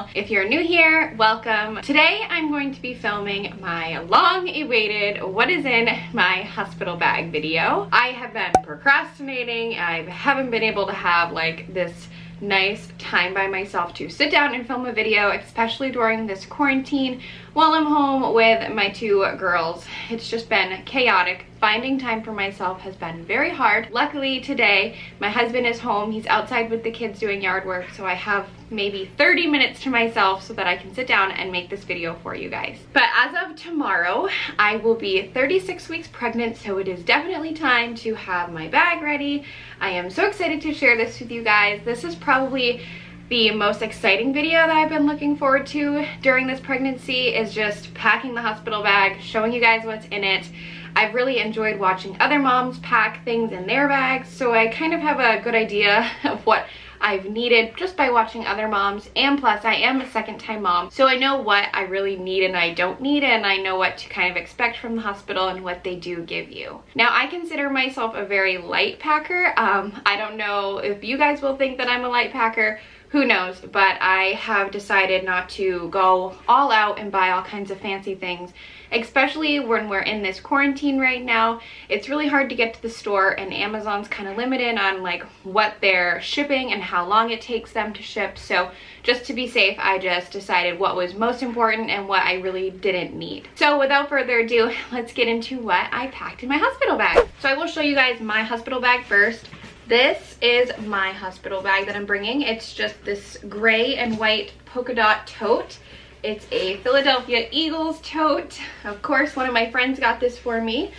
channel. If you're new here, welcome. Today I'm going to be filming my long-awaited what is in my hospital bag video. I have been procrastinating. I haven't been able to have like this nice time by myself to sit down and film a video, especially during this quarantine while I'm home with my two girls. It's just been chaotic. Finding time for myself has been very hard. Luckily today my husband is home. He's outside with the kids doing yard work, so I have maybe 30 minutes to myself so that I can sit down and make this video for you guys. But as of tomorrow, I will be 36 weeks pregnant, so it is definitely time to have my bag ready. I am so excited to share this with you guys. This is probably the most exciting video that I've been looking forward to during this pregnancy, is just packing the hospital bag, showing you guys what's in it. I've really enjoyed watching other moms pack things in their bags, so I kind of have a good idea of what I've needed just by watching other moms, and plus I am a second-time mom, so I know what I really need and I don't need, and I know what to kind of expect from the hospital and what they do give you. Now, I consider myself a very light packer. I don't know if you guys will think that I'm a light packer. Who knows, but I have decided not to go all out and buy all kinds of fancy things, especially when we're in this quarantine right now. It's really hard to get to the store, and Amazon's kind of limited on like what they're shipping and how long it takes them to ship. So just to be safe, I just decided what was most important and what I really didn't need. So without further ado, let's get into what I packed in my hospital bag. So I will show you guys my hospital bag first. This is my hospital bag that I'm bringing. It's just this gray and white polka dot tote. It's a Philadelphia Eagles tote. Of course, one of my friends got this for me,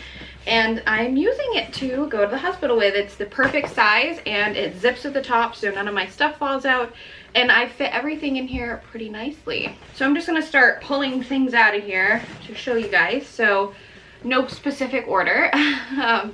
and I'm using it to go to the hospital with. It's the perfect size, and it zips at the top so none of my stuff falls out, and I fit everything in here pretty nicely. So I'm just gonna start pulling things out of here to show you guys. So no specific order,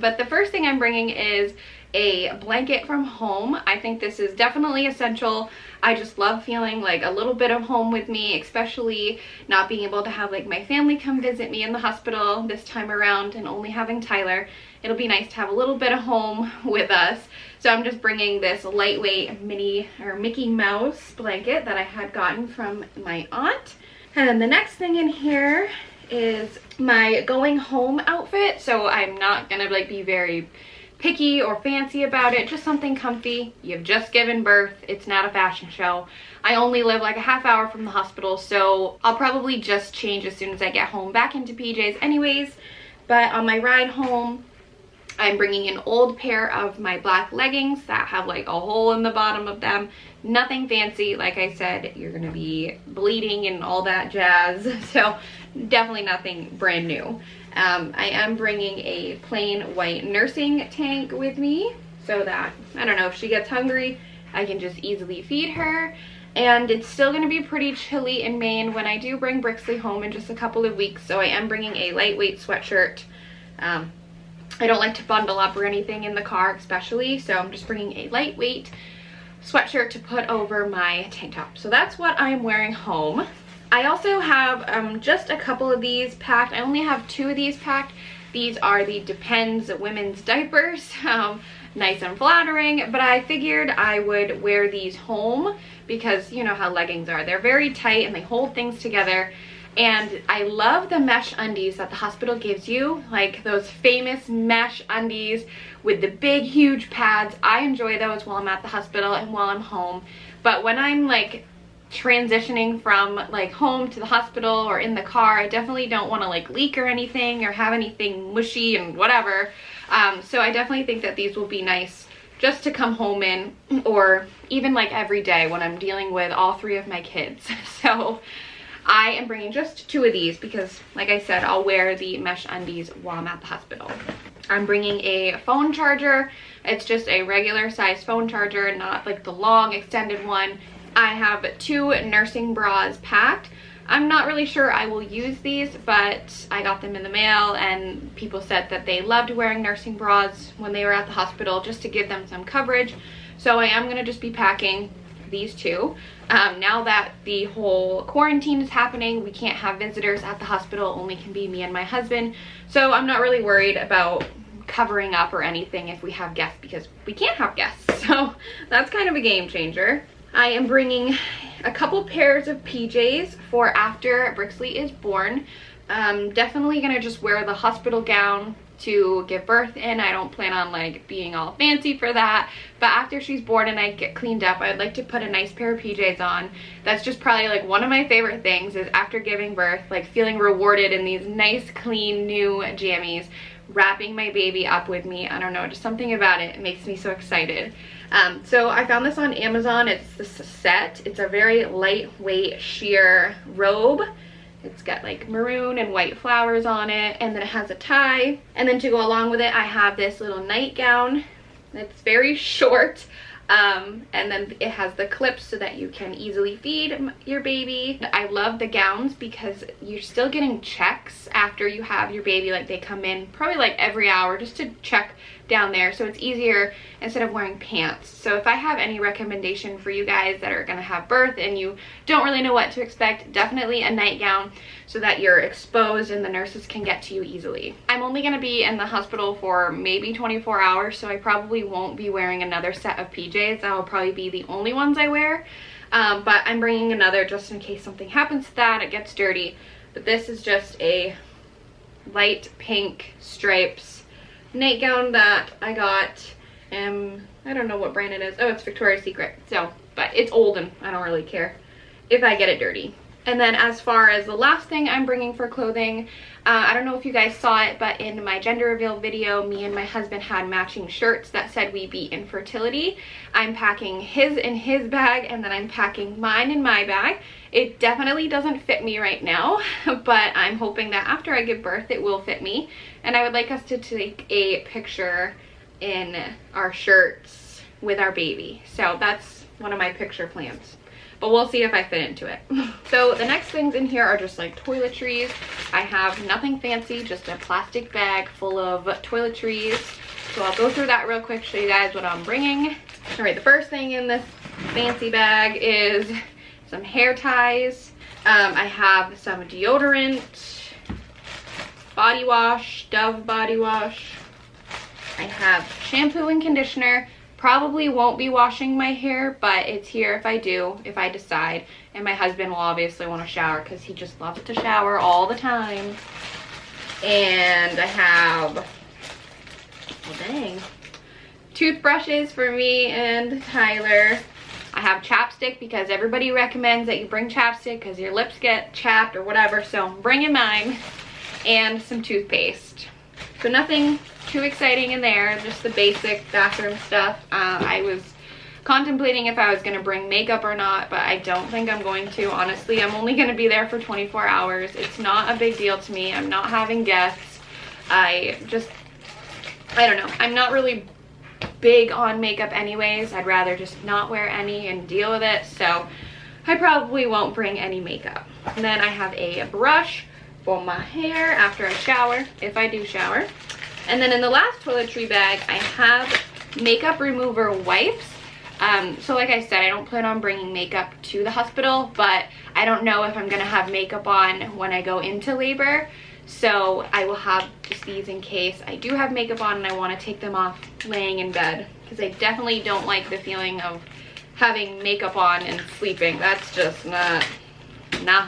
but the first thing I'm bringing is a blanket from home. I think this is definitely essential. I just love feeling like a little bit of home with me, especially not being able to have like my family come visit me in the hospital this time around and only having Tyler. It'll be nice to have a little bit of home with us. So I'm just bringing this lightweight Mickey Mouse blanket that I had gotten from my aunt. And then the next thing in here is my going home outfit. So I'm not gonna like be very picky or fancy about it, just something comfy. You've just given birth. It's not a fashion show. I only live like a half hour from the hospital, so I'll probably just change as soon as I get home back into PJs anyways. But on my ride home, I'm bringing an old pair of my black leggings that have like a hole in the bottom of them. Nothing fancy. Like I said, you're gonna be bleeding and all that jazz, so definitely nothing brand new. I am bringing a plain white nursing tank with me so that, I don't know, if she gets hungry, I can just easily feed her. And it's still going to be pretty chilly in Maine when I do bring Brixlee home in just a couple of weeks, so I am bringing a lightweight sweatshirt. I don't like to bundle up or anything in the car especially, so I'm just bringing a lightweight sweatshirt to put over my tank top. So that's what I'm wearing home. I also have just a couple of these packed. I only have 2 of these packed. These are the Depends women's diapers. Nice and flattering, but I figured I would wear these home because you know how leggings are. They're very tight and they hold things together. And I love the mesh undies that the hospital gives you, like those famous mesh undies with the big huge pads. I enjoy those while I'm at the hospital and while I'm home. But when I'm like transitioning from like home to the hospital or in the car, I definitely don't want to like leak or anything or have anything mushy and whatever. So I definitely think that these will be nice just to come home in, or even like every day when I'm dealing with all 3 of my kids. So I am bringing just 2 of these because, like I said, I'll wear the mesh undies while I'm at the hospital. I'm bringing a phone charger. It's just a regular size phone charger, not like the long extended one. I have 2 nursing bras packed. I'm not really sure I will use these, but I got them in the mail and people said that they loved wearing nursing bras when they were at the hospital just to give them some coverage. So I am going to just be packing these 2. Now that the whole quarantine is happening, we can't have visitors at the hospital, only can be me and my husband. So I'm not really worried about covering up or anything if we have guests, because we can't have guests. So that's kind of a game changer. I am bringing a couple pairs of PJs for after Brixlee is born. Definitely gonna just wear the hospital gown to give birth in. I don't plan on like being all fancy for that, but after she's born and I get cleaned up, I'd like to put a nice pair of PJs on. That's just probably like one of my favorite things, is after giving birth, like feeling rewarded in these nice clean new jammies, wrapping my baby up with me. I don't know, just something about it makes me so excited. So I found this on Amazon. It's this set. It's a very lightweight sheer robe. It's got like maroon and white flowers on it, and then it has a tie. And then to go along with it, I have this little nightgown that's very short. And then it has the clips so that you can easily feed your baby. I love the gowns because you're still getting checks after you have your baby. Like they come in probably like every hour just to check down there, so it's easier instead of wearing pants. So if I have any recommendation for you guys that are gonna have birth and you don't really know what to expect, definitely a nightgown so that you're exposed and the nurses can get to you easily. I'm only gonna be in the hospital for maybe 24 hours, so I probably won't be wearing another set of PJs. That will probably be the only ones I wear, but I'm bringing another just in case something happens to that, it gets dirty. But this is just a light pink stripes nightgown that I got. I don't know what brand it is. Oh, it's Victoria's Secret. So, but it's old and I don't really care if I get it dirty. And then as far as the last thing I'm bringing for clothing, I don't know if you guys saw it, but in my gender reveal video, me and my husband had matching shirts that said we beat infertility. I'm packing his in his bag, and then I'm packing mine in my bag. It definitely doesn't fit me right now, but I'm hoping that after I give birth, it will fit me. And I would like us to take a picture in our shirts with our baby. So that's one of my picture plans. But we'll see if I fit into it. So the next things in here are just like toiletries. I have nothing fancy, just a plastic bag full of toiletries. So I'll go through that real quick, show you guys what I'm bringing. All right, the first thing in this fancy bag is some hair ties. I have some deodorant, body wash, Dove body wash. I have shampoo and conditioner. Probably won't be washing my hair, but it's here if I do, if I decide. And my husband will obviously want to shower because he just loves to shower all the time. And I have, oh dang, toothbrushes for me and Tyler. I have chapstick because everybody recommends that you bring chapstick because your lips get chapped or whatever, so I'm bringing mine. And some toothpaste. So nothing too exciting in there, just the basic bathroom stuff. I was contemplating if I was going to bring makeup or not, but I don't think I'm going to. Honestly, I'm only going to be there for 24 hours. It's not a big deal to me. I'm not having guests. I don't know. I'm not really big on makeup anyways. I'd rather just not wear any and deal with it. So I probably won't bring any makeup. And then I have a brush for my hair after I shower, if I do shower. And then in the last toiletry bag, I have makeup remover wipes. So like I said, I don't plan on bringing makeup to the hospital, but I don't know if I'm gonna have makeup on when I go into labor. So I will have just these in case I do have makeup on and I want to take them off laying in bed, because I definitely don't like the feeling of having makeup on and sleeping. That's just not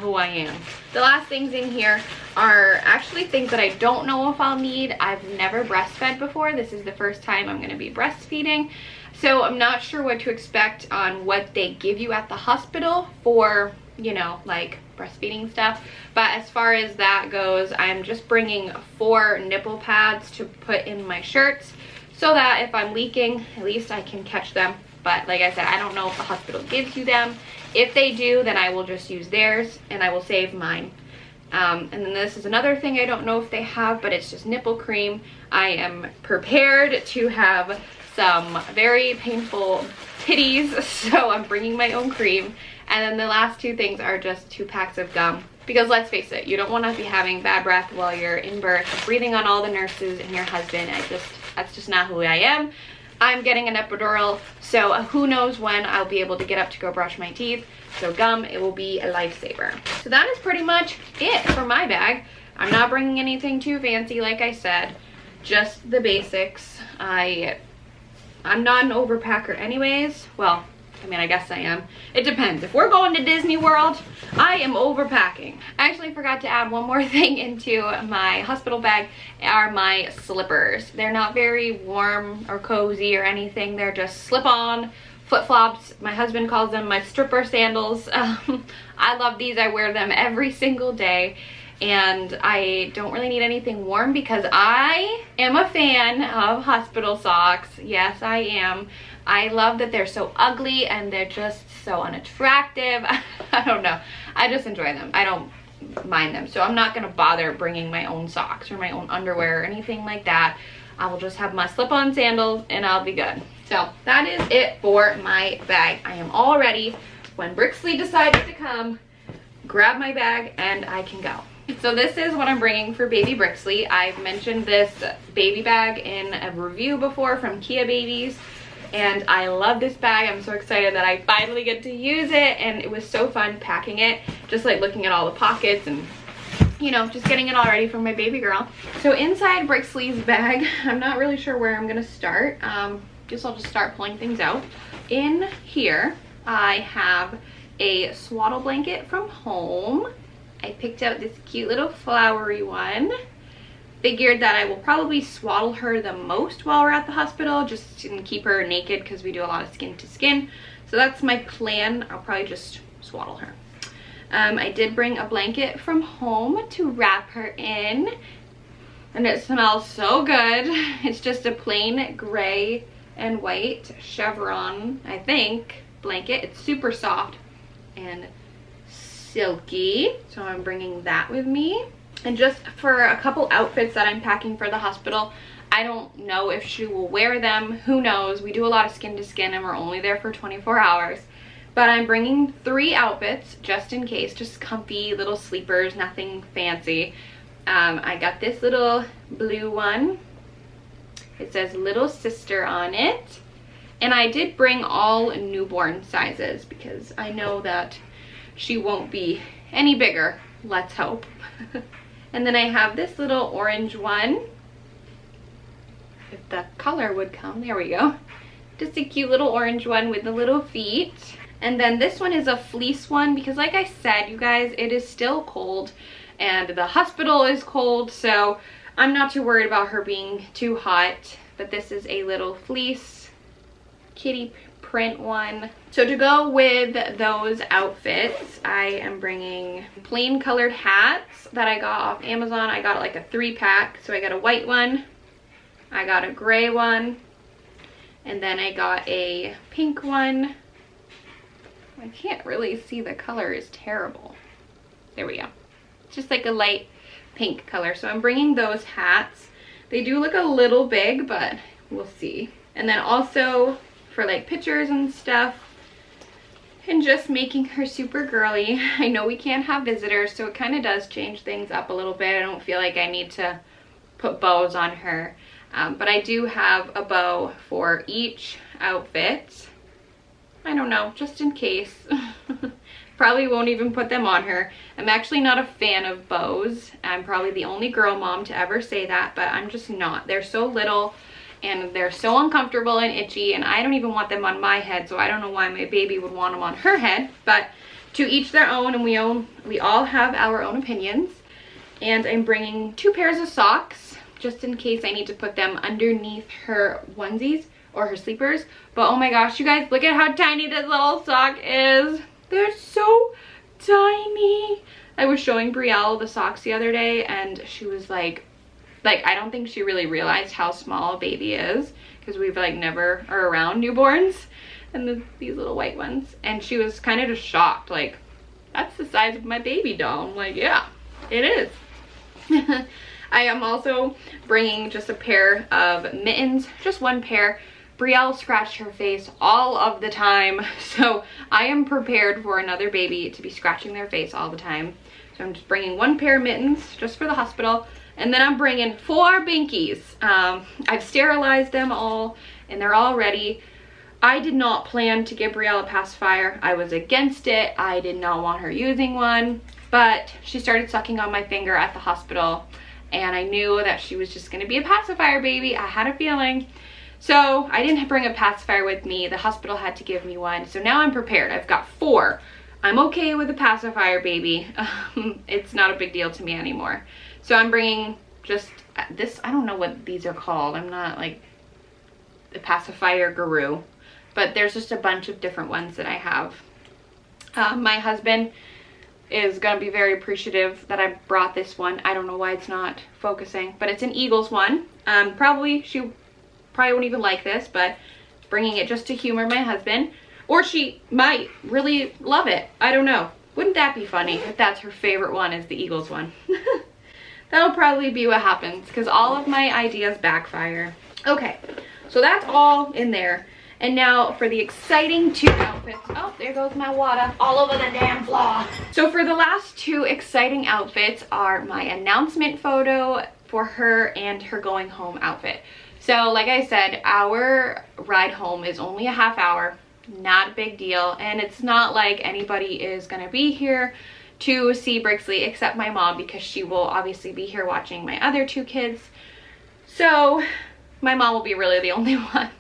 who I am. The last things in here are actually things that I don't know if I'll need. I've never breastfed before. This is the first time I'm going to be breastfeeding. So I'm not sure what to expect on what they give you at the hospital for, you know, like breastfeeding stuff. But as far as that goes, I'm just bringing 4 nipple pads to put in my shirts so that if I'm leaking, at least I can catch them. But like I said, I don't know if the hospital gives you them. If they do, then I will just use theirs and I will save mine. And then this is another thing I don't know if they have, but it's just nipple cream. I am prepared to have some very painful titties, so I'm bringing my own cream. And then the last 2 things are just 2 packs of gum. Because let's face it, you don't want to be having bad breath while you're in birth, breathing on all the nurses and your husband. That's just not who I am. I'm getting an epidural, so who knows when I'll be able to get up to go brush my teeth. So gum, it will be a lifesaver. So that is pretty much it for my bag. I'm not bringing anything too fancy, like I said, just the basics. I'm not an overpacker anyways. Well, I mean, I guess I am. It depends. If we're going to Disney World, I am overpacking. I actually forgot to add one more thing into my hospital bag, are my slippers. They're not very warm or cozy or anything. They're just slip-on flip-flops. My husband calls them my stripper sandals. I love these. I wear them every single day. And I don't really need anything warm because I am a fan of hospital socks. Yes, I am. I love that they're so ugly and they're just so unattractive. I don't know. I just enjoy them. I don't mind them. So I'm not going to bother bringing my own socks or my own underwear or anything like that. I will just have my slip-on sandals and I'll be good. So that is it for my bag. I am all ready. When Brixlee decides to come, grab my bag and I can go. So this is what I'm bringing for baby Brixlee. I've mentioned this baby bag in a review before from Kia Babies, and I love this bag. I'm so excited that I finally get to use it, and it was so fun packing it, just like looking at all the pockets and, you know, just getting it all ready for my baby girl. So inside Brixlee's bag, I'm not really sure where I'm gonna start. Guess I'll just start pulling things out. In here, I have a swaddle blanket from home. I picked out this cute little flowery one. Figured that I will probably swaddle her the most while we're at the hospital, just to keep her naked because we do a lot of skin to skin. So that's my plan. I'll probably just swaddle her. I did bring a blanket from home to wrap her in, and it smells so good. It's just a plain gray and white chevron, I think, blanket. It's super soft and silky, so I'm bringing that with me. And just for a couple outfits that I'm packing for the hospital, I don't know if she will wear them, who knows. We do a lot of skin to skin and we're only there for 24 hours, but I'm bringing 3 outfits just in case, just comfy little sleepers, nothing fancy. I got this little blue one. It says little sister on it, and I did bring all newborn sizes because I know that she won't be any bigger, let's hope. And then I have this little orange one. If the color would come, there we go. Just a cute little orange one with the little feet. And then this one is a fleece one because, like I said, you guys, it is still cold and the hospital is cold, so I'm not too worried about her being too hot. But this is a little fleece kitty print one. So to go with those outfits, I am bringing plain colored hats that I got off Amazon. I got like a 3-pack. So I got a white one, I got a gray one, and then I got a pink one. I can't really see, the color is terrible. There we go. It's just like a light pink color. So I'm bringing those hats. They do look a little big, but we'll see. And then also for like pictures and stuff, and just making her super girly. I know we can't have visitors, so it kind of does change things up a little bit. I don't feel like I need to put bows on her, but I do have a bow for each outfit. I don't know, just in case. Probably won't even put them on her. I'm actually not a fan of bows. I'm probably the only girl mom to ever say that, but I'm just not. They're so little and they're so uncomfortable and itchy, and I don't even want them on my head, so I don't know why my baby would want them on her head. But to each their own, and we all have our own opinions. And I'm bringing 2 pairs of socks just in case I need to put them underneath her onesies or her sleepers. But oh my gosh, you guys, look at how tiny this little sock is. They're so tiny. I was showing Brielle the socks the other day, and she was like I don't think she really realized how small a baby is because we've like never are around newborns and these little white ones. And she was kind of just shocked, like, that's the size of my baby doll. I'm like, yeah, it is. I am also bringing just a pair of mittens, just 1 pair. Brielle scratched her face all of the time, so I am prepared for another baby to be scratching their face all the time. So I'm just bringing 1 pair of mittens just for the hospital, and then I'm bringing 4 binkies. I've sterilized them all and they're all ready. I did not plan to give Brielle a pacifier. I was against it. I did not want her using one, but she started sucking on my finger at the hospital, and I knew that she was just going to be a pacifier baby. I had a feeling. So I didn't bring a pacifier with me. The hospital had to give me one. So now I'm prepared. I've got 4. I'm okay with a pacifier, baby. It's not a big deal to me anymore. So I'm bringing just this. I don't know what these are called. I'm not like a pacifier guru, but there's just a bunch of different ones that I have. My husband is going to be very appreciative that I brought this one. I don't know why it's not focusing, but it's an Eagles one. She probably won't even like this, but bringing it just to humor my husband. Or she might really love it. I don't know. Wouldn't that be funny if that's her favorite one, is the Eagles one? That'll probably be what happens, because all of my ideas backfire. Okay, so that's all in there. And now for the exciting 2 outfits. Oh, there goes my water all over the damn floor. So for the last 2 exciting outfits are my announcement photo for her and her going home outfit. So like I said, our ride home is only a half hour. Not a big deal, and it's not like anybody is gonna be here to see Brixlee except my mom, because she will obviously be here watching my other 2 kids. So my mom will be really the only one.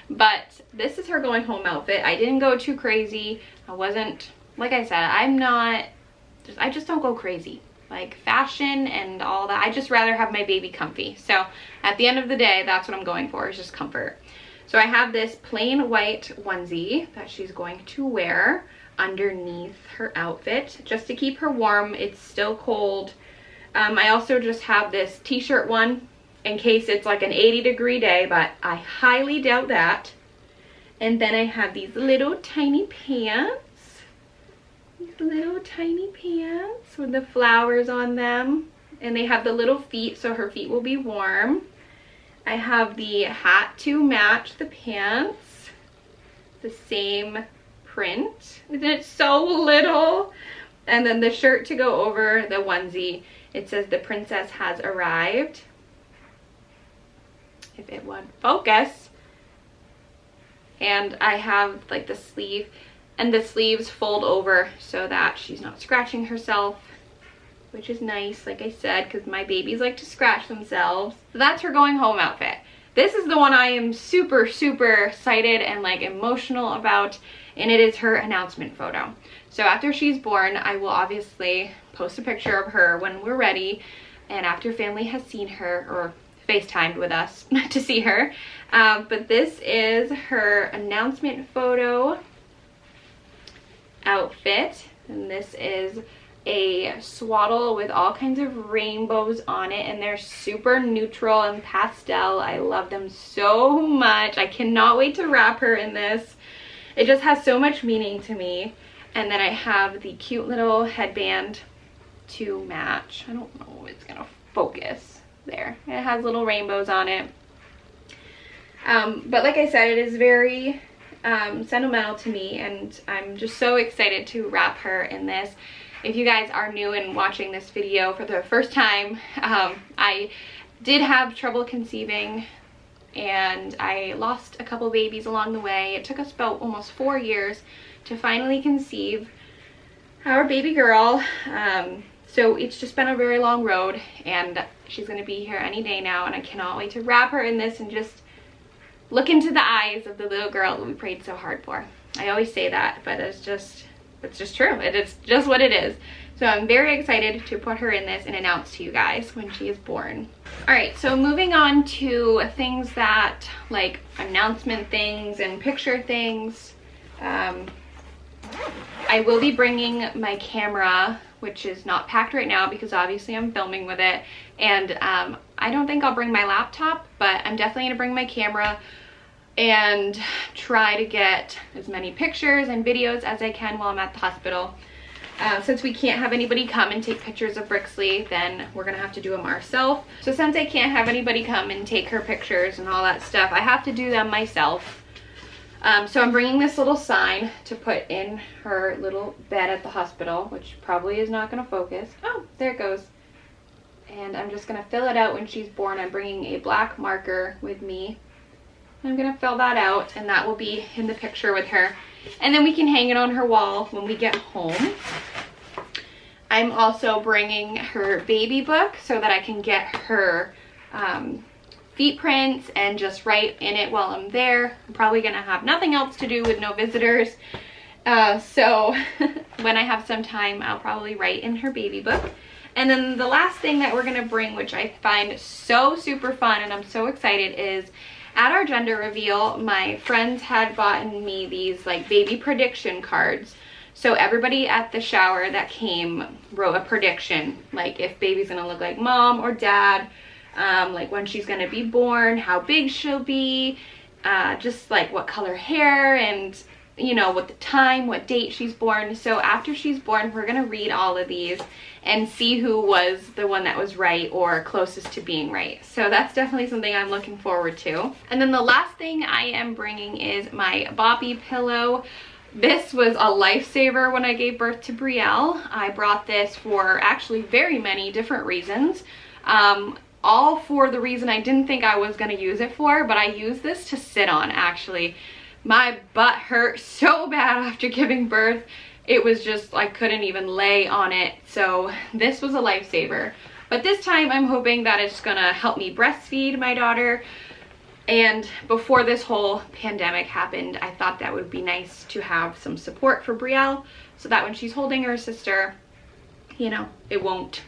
But this is her going home outfit. I didn't go too crazy. I wasn't, like I said, I just don't go crazy like fashion and all that. I just rather have my baby comfy. So at the end of the day, that's what I'm going for, is just comfort. So I have this plain white onesie that she's going to wear underneath her outfit just to keep her warm. It's still cold. I also just have this t-shirt one in case it's like an 80-degree day, but I highly doubt that. And then I have these little tiny pants. These little tiny pants with the flowers on them. And they have the little feet, so her feet will be warm. I have the hat to match the pants, the same print. Isn't it so little? And then the shirt to go over the onesie. It says the princess has arrived. If it would focus. And I have like the sleeve, and the sleeves fold over so that she's not scratching herself, which is nice, like I said, because my babies like to scratch themselves. So that's her going home outfit. This is the one I am super, super excited and like emotional about, and it is her announcement photo. So after she's born, I will obviously post a picture of her when we're ready, and after family has seen her, or FaceTimed with us to see her. But this is her announcement photo outfit, and this is a swaddle with all kinds of rainbows on it, and they're super neutral and pastel. I love them so much. I cannot wait to wrap her in this. It just has so much meaning to me. And then I have the cute little headband to match. I don't know if it's gonna focus. There, it has little rainbows on it. But like I said, it is very sentimental to me, and I'm just so excited to wrap her in this. If you guys are new and watching this video for the first time, I did have trouble conceiving, and I lost a couple babies along the way. It took us about almost 4 years to finally conceive our baby girl. So it's just been a very long road, and she's going to be here any day now, and I cannot wait to wrap her in this and just look into the eyes of the little girl that we prayed so hard for. I always say that, but it's just true. It is just what it is. So I'm very excited to put her in this and announce to you guys when she is born. All right, so moving on to things that, like announcement things and picture things. I will be bringing my camera, which is not packed right now because obviously I'm filming with it. And I don't think I'll bring my laptop, but I'm definitely gonna bring my camera and try to get as many pictures and videos as I can while I'm at the hospital. Since we can't have anybody come and take pictures of Brixlee, then we're gonna have to do them ourselves. So since I can't have anybody come and take her pictures and all that stuff, I have to do them myself. So I'm bringing this little sign to put in her little bed at the hospital, which probably is not going to focus. Oh, there it goes. And I'm just going to fill it out when she's born. I'm bringing a black marker with me. I'm going to fill that out, and that will be in the picture with her. And then we can hang it on her wall when we get home. I'm also bringing her baby book so that I can get her feet prints and just write in it while I'm there. I'm probably gonna have nothing else to do with no visitors. So when I have some time, I'll probably write in her baby book. And then the last thing that we're gonna bring, which I find so super fun and I'm so excited, is at our gender reveal, my friends had bought me these like baby prediction cards. So everybody at the shower that came wrote a prediction, like if baby's gonna look like mom or dad, like when she's gonna be born, how big she'll be, just like what color hair, and you know, what the time, what date she's born. So after she's born, we're gonna read all of these and see who was the one that was right or closest to being right. So that's definitely something I'm looking forward to. And then the last thing I am bringing is my Boppy pillow. This was a lifesaver when I gave birth to Brielle. I brought this for actually very many different reasons. All for the reason I didn't think I was gonna use it for, but I used this to sit on actually. My butt hurt so bad after giving birth. It was just, I couldn't even lay on it. So this was a lifesaver. But this time I'm hoping that it's gonna help me breastfeed my daughter. And before this whole pandemic happened, I thought that would be nice to have some support for Brielle, so that when she's holding her sister, you know, it won't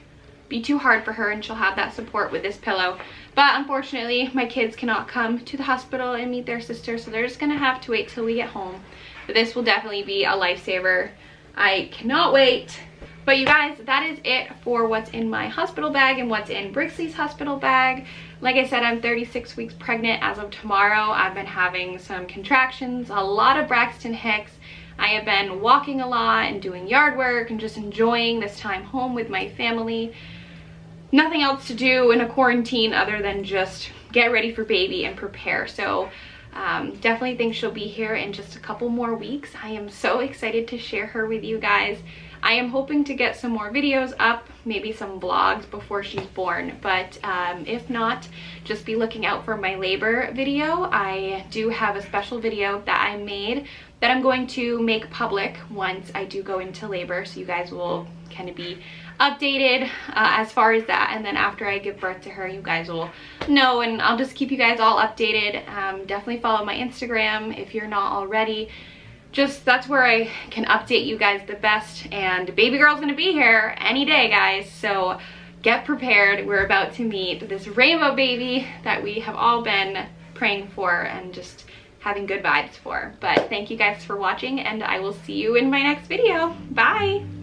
be too hard for her and she'll have that support with this pillow. But unfortunately, my kids cannot come to the hospital and meet their sister, so they're just gonna have to wait till we get home. But this will definitely be a lifesaver. I cannot wait. But you guys, that is it for what's in my hospital bag and what's in Brixlee's hospital bag. Like I said, I'm 36 weeks pregnant as of tomorrow. I've been having some contractions, a lot of Braxton Hicks. I have been walking a lot and doing yard work and just enjoying this time home with my family. Nothing else to do in a quarantine other than just get ready for baby and prepare. So definitely think she'll be here in just a couple more weeks. I am so excited to share her with you guys. I am hoping to get some more videos up, maybe some vlogs before she's born, but if not, just be looking out for my labor video. I do have a special video that I made that I'm going to make public once I do go into labor, so you guys will kind of be updated as far as that. And then after I give birth to her, you guys will know, and I'll just keep you guys all updated. Definitely follow my Instagram if you're not already. Just, that's where I can update you guys the best. And baby girl's gonna be here any day, guys, so get prepared. We're about to meet this rainbow baby that we have all been praying for and just having good vibes for. But thank you guys for watching, and I will see you in my next video. Bye.